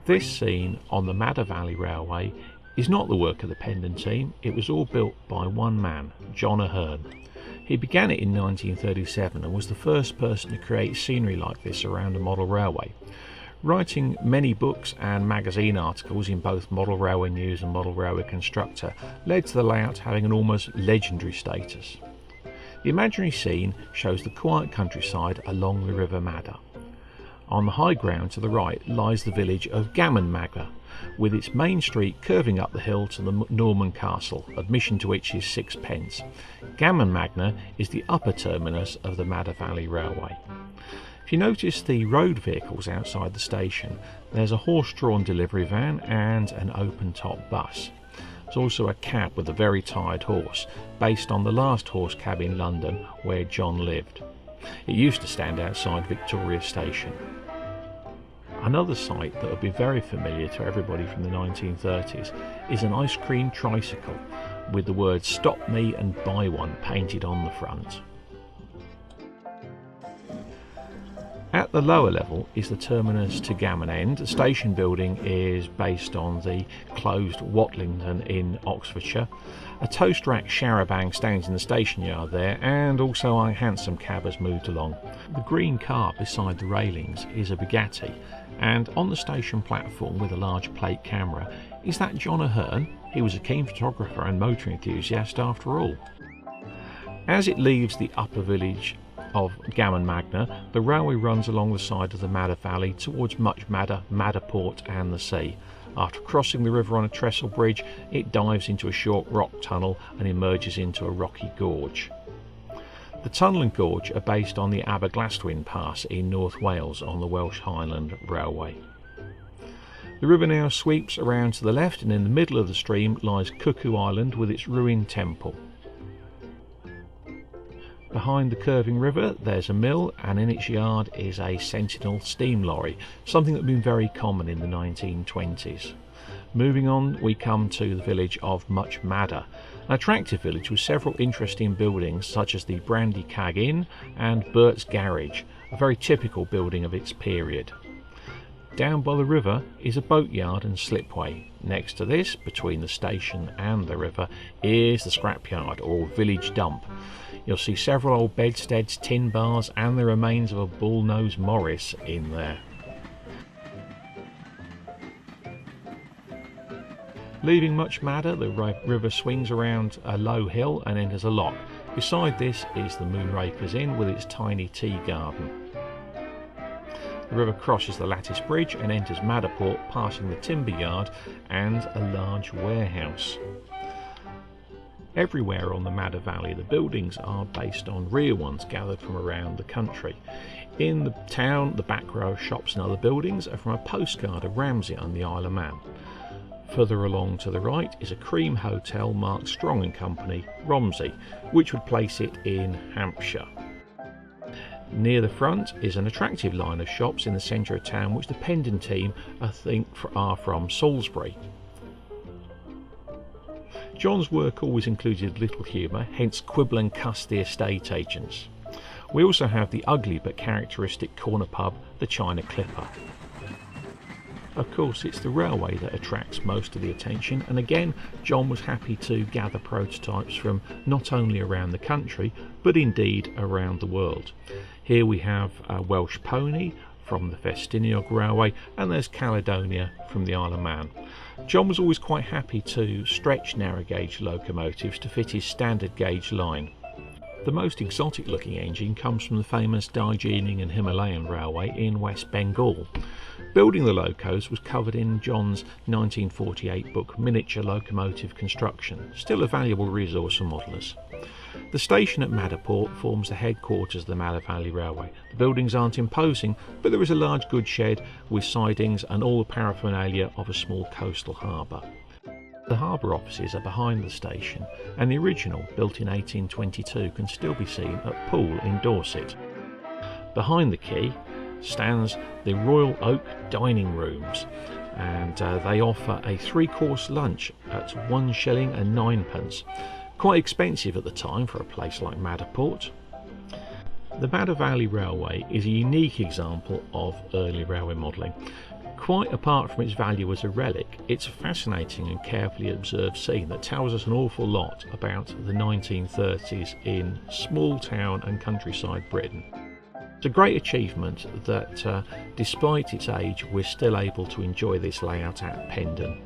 This scene on the Madder Valley Railway is not the work of the Pendon team. It was all built by one man, John Ahern. He began it in 1937 and was the first person to create scenery like this around a model railway. Writing many books and magazine articles in both Model Railway News and Model Railway Constructor led to the layout having an almost legendary status. The imaginary scene shows the quiet countryside along the River Madder. On the high ground to the right lies the village of Gammon Magna, with its main street curving up the hill to the Norman Castle, admission to which is 6 pence. Gammon Magna is the upper terminus of the Madder Valley Railway. If you notice the road vehicles outside the station, there's a horse-drawn delivery van and an open-top bus. There's also a cab with a very tired horse, based on the last horse cab in London where John lived. It used to stand outside Victoria Station. Another sight that would be very familiar to everybody from the 1930s is an ice cream tricycle with the words "Stop Me and Buy One" painted on the front. At the lower level is the terminus to Gammon End. The station building is based on the closed Watlington in Oxfordshire. A toast rack charabanc stands in the station yard there, and also a hansom cab has moved along. The green car beside the railings is a Bugatti, and on the station platform with a large plate camera is that John Ahern. He was a keen photographer and motor enthusiast after all. As it leaves the upper village of Gammon Magna, the railway runs along the side of the Madder Valley towards Much Madder, Madderport and the sea. After crossing the river on a trestle bridge, it dives into a short rock tunnel and emerges into a rocky gorge. The tunnel and gorge are based on the Aberglasslwyn Pass in North Wales on the Welsh Highland Railway. The river now sweeps around to the left, and in the middle of the stream lies Cuckoo Island with its ruined temple. Behind the curving river there's a mill, and in its yard is a Sentinel steam lorry, something that had been very common in the 1920s. Moving on, we come to the village of Much Madder, an attractive village with several interesting buildings such as the Brandy Cag Inn and Bert's Garage, a very typical building of its period. Down by the river is a boatyard and slipway. Next to this, between the station and the river, is the scrapyard or village dump. You'll see several old bedsteads, tin bars and the remains of a bull-nosed Morris in there. Leaving Much Madder, the river swings around a low hill and enters a lock. Beside this is the Moonrakers Inn with its tiny tea garden. The river crosses the lattice bridge and enters Madderport, passing the timber yard and a large warehouse. Everywhere on the Madder Valley, the buildings are based on real ones gathered from around the country. In the town, the back row of shops and other buildings are from a postcard of Ramsey on the Isle of Man. Further along to the right is a cream hotel marked Strong & Company, Romsey, which would place it in Hampshire. Near the front is an attractive line of shops in the centre of town, which the Pendon team are from Salisbury. John's work always included little humour, hence quibble and cuss the estate agents. We also have the ugly but characteristic corner pub, the China Clipper. Of course, it's the railway that attracts most of the attention, and again, John was happy to gather prototypes from not only around the country, but indeed around the world. Here we have a Welsh pony from the Festiniog Railway, and there's Caledonia from the Isle of Man. John was always quite happy to stretch narrow gauge locomotives to fit his standard gauge line. The most exotic looking engine comes from the famous Darjeeling and Himalayan Railway in West Bengal. Building the locos was covered in John's 1948 book Miniature Locomotive Construction, still a valuable resource for modellers. The station at Madderport forms the headquarters of the Madder Valley Railway. The buildings aren't imposing, but there is a large goods shed with sidings and all the paraphernalia of a small coastal harbour. The harbour offices are behind the station, and the original, built in 1822, can still be seen at Poole in Dorset. Behind the quay stands the Royal Oak Dining Rooms, and they offer a 3-course lunch at 1 shilling and 9 pence. Quite expensive at the time for a place like Matterport. The Madder Valley Railway is a unique example of early railway modelling. Quite apart from its value as a relic, it's a fascinating and carefully observed scene that tells us an awful lot about the 1930s in small town and countryside Britain. It's a great achievement that, despite its age, we're still able to enjoy this layout at Pendon.